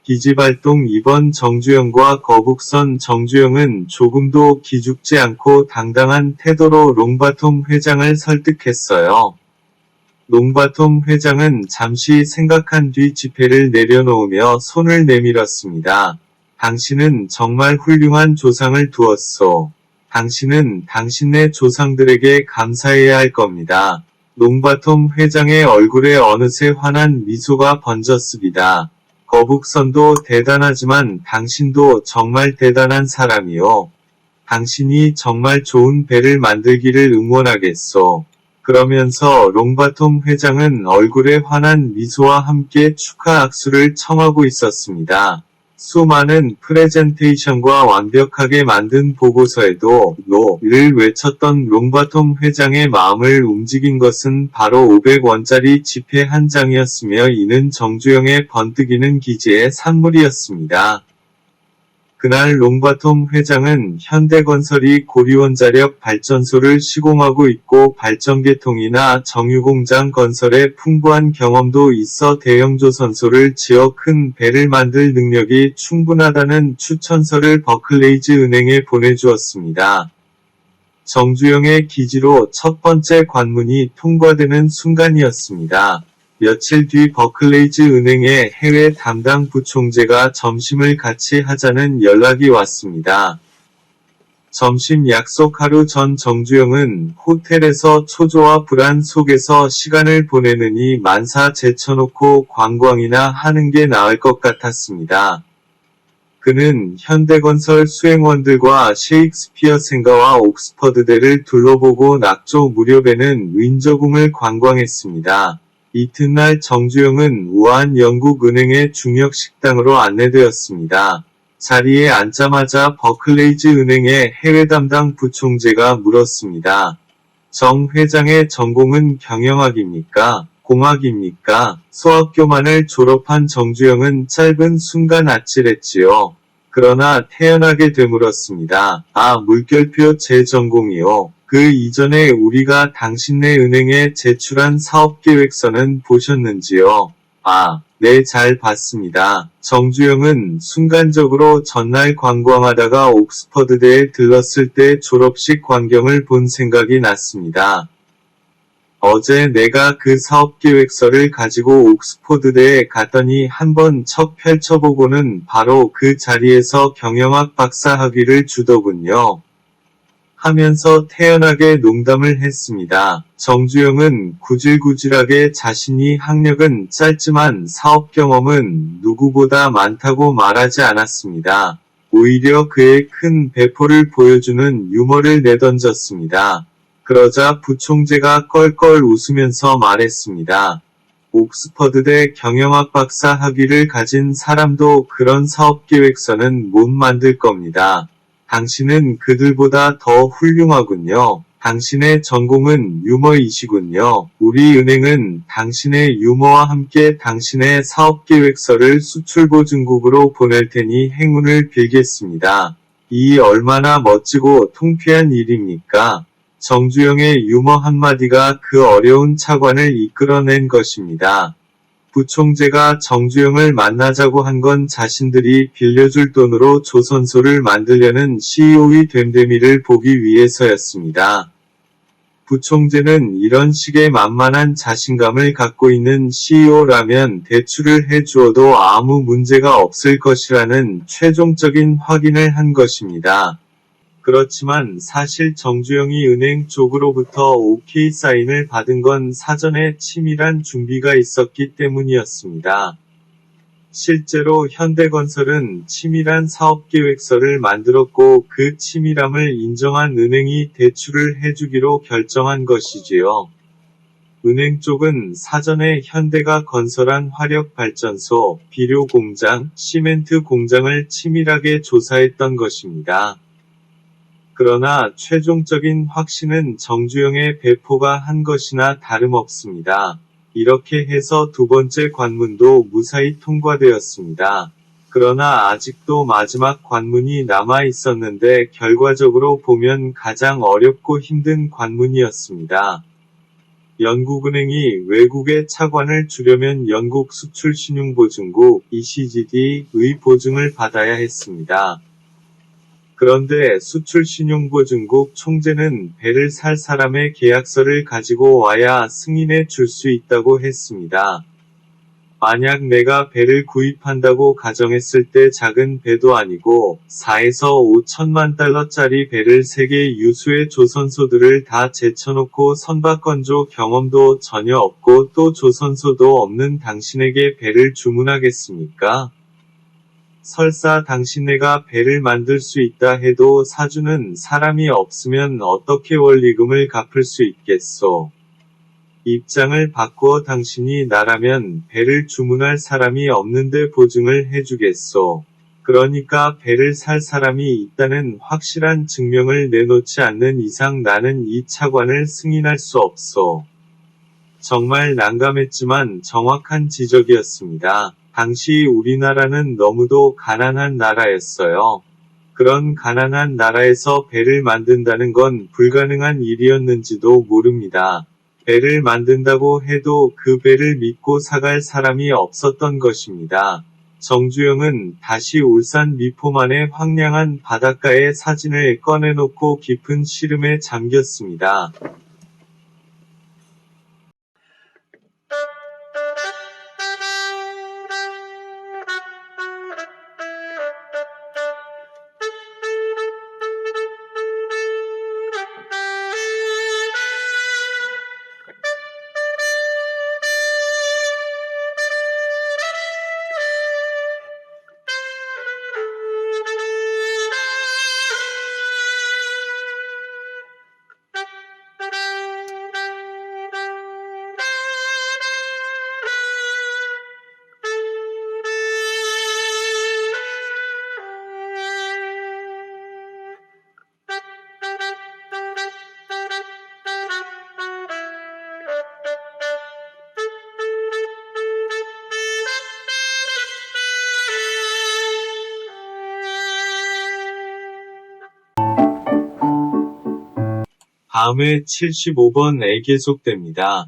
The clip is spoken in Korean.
기지발동 2번 정주영과 거북선 정주영은 조금도 기죽지 않고 당당한 태도로 롱바톰 회장을 설득했어요. 롱바톰 회장은 잠시 생각한 뒤 지폐를 내려놓으며 손을 내밀었습니다. 당신은 정말 훌륭한 조상을 두었소. 당신은 당신네 조상들에게 감사해야 할 겁니다. 롱바톰 회장의 얼굴에 어느새 환한 미소가 번졌습니다. 거북선도 대단하지만 당신도 정말 대단한 사람이요. 당신이 정말 좋은 배를 만들기를 응원하겠소. 그러면서 롱바톰 회장은 얼굴에 환한 미소와 함께 축하 악수를 청하고 있었습니다. 수많은 프레젠테이션과 완벽하게 만든 보고서에도 "노"를 외쳤던 롱바톰 회장의 마음을 움직인 것은 바로 500원짜리 지폐 한 장이었으며 이는 정주영의 번뜩이는 기지의 산물이었습니다. 그날 롱바톰 회장은 현대건설이 고리원자력 발전소를 시공하고 있고 발전계통이나 정유공장 건설에 풍부한 경험도 있어 대형조선소를 지어 큰 배를 만들 능력이 충분하다는 추천서를 버클레이즈 은행에 보내주었습니다. 정주영의 기지로 첫 번째 관문이 통과되는 순간이었습니다. 며칠 뒤 버클레이즈 은행의 해외 담당 부총재가 점심을 같이 하자는 연락이 왔습니다. 점심 약속 하루 전 정주영은 호텔에서 초조와 불안 속에서 시간을 보내느니 만사 제쳐놓고 관광이나 하는 게 나을 것 같았습니다. 그는 현대건설 수행원들과 셰익스피어 생가와 옥스퍼드대를 둘러보고 낙조 무렵에는 윈저궁을 관광했습니다. 이튿날 정주영은 우아한 영국은행의 중역식당으로 안내되었습니다. 자리에 앉자마자 버클레이즈 은행의 해외 담당 부총재가 물었습니다. 정 회장의 전공은 경영학입니까? 공학입니까? 소학교만을 졸업한 정주영은 짧은 순간 아찔했지요. 그러나 태연하게 되물었습니다. 아, 물결표 제 전공이요. 그 이전에 우리가 당신네 은행에 제출한 사업계획서는 보셨는지요? 아, 네, 잘 봤습니다. 정주영은 순간적으로 전날 관광하다가 옥스퍼드대에 들렀을 때 졸업식 광경을 본 생각이 났습니다. 어제 내가 그 사업계획서를 가지고 옥스퍼드대에 갔더니 한번 척 펼쳐보고는 바로 그 자리에서 경영학 박사 학위를 주더군요. 하면서 태연하게 농담을 했습니다. 정주영은 구질구질하게 자신이 학력은 짧지만 사업 경험은 누구보다 많다고 말하지 않았습니다. 오히려 그의 큰 배포를 보여주는 유머를 내던졌습니다. 그러자 부총재가 껄껄 웃으면서 말했습니다. 옥스퍼드대 경영학 박사 학위를 가진 사람도 그런 사업계획서는 못 만들 겁니다. 당신은 그들보다 더 훌륭하군요. 당신의 전공은 유머이시군요. 우리 은행은 당신의 유머와 함께 당신의 사업계획서를 수출보증국으로 보낼 테니 행운을 빌겠습니다. 이 얼마나 멋지고 통쾌한 일입니까? 정주영의 유머 한마디가 그 어려운 차관을 이끌어낸 것입니다. 부총재가 정주영을 만나자고 한 건 자신들이 빌려줄 돈으로 조선소를 만들려는 CEO의 됨됨이를 보기 위해서였습니다. 부총재는 이런 식의 만만한 자신감을 갖고 있는 CEO라면 대출을 해주어도 아무 문제가 없을 것이라는 최종적인 확인을 한 것입니다. 그렇지만 사실 정주영이 은행 쪽으로부터 OK 사인을 받은 건 사전에 치밀한 준비가 있었기 때문이었습니다. 실제로 현대건설은 치밀한 사업계획서를 만들었고 그 치밀함을 인정한 은행이 대출을 해주기로 결정한 것이지요. 은행 쪽은 사전에 현대가 건설한 화력발전소, 비료공장, 시멘트 공장을 치밀하게 조사했던 것입니다. 그러나 최종적인 확신은 정주영의 배포가 한 것이나 다름없습니다. 이렇게 해서 두 번째 관문도 무사히 통과되었습니다. 그러나 아직도 마지막 관문이 남아 있었는데 결과적으로 보면 가장 어렵고 힘든 관문이었습니다. 영국은행이 외국에 차관을 주려면 영국 수출신용보증국 ECGD의 보증을 받아야 했습니다. 그런데 수출신용보증국 총재는 배를 살 사람의 계약서를 가지고 와야 승인해 줄 수 있다고 했습니다. 만약 내가 배를 구입한다고 가정했을 때 작은 배도 아니고 4에서 5천만 달러짜리 배를 세계 유수의 조선소들을 다 제쳐놓고 선박건조 경험도 전혀 없고 또 조선소도 없는 당신에게 배를 주문하겠습니까? 설사 당신네가 배를 만들 수 있다 해도 사주는 사람이 없으면 어떻게 원리금을 갚을 수 있겠소? 입장을 바꾸어 당신이 나라면 배를 주문할 사람이 없는데 보증을 해주겠소. 그러니까 배를 살 사람이 있다는 확실한 증명을 내놓지 않는 이상 나는 이 차관을 승인할 수 없소. 정말 난감했지만 정확한 지적이었습니다. 당시 우리나라는 너무도 가난한 나라였어요. 그런 가난한 나라에서 배를 만든다는 건 불가능한 일이었는지도 모릅니다. 배를 만든다고 해도 그 배를 믿고 사갈 사람이 없었던 것입니다. 정주영은 다시 울산 미포만의 황량한 바닷가의 사진을 꺼내놓고 깊은 시름에 잠겼습니다. 다음에 75번에 계속됩니다.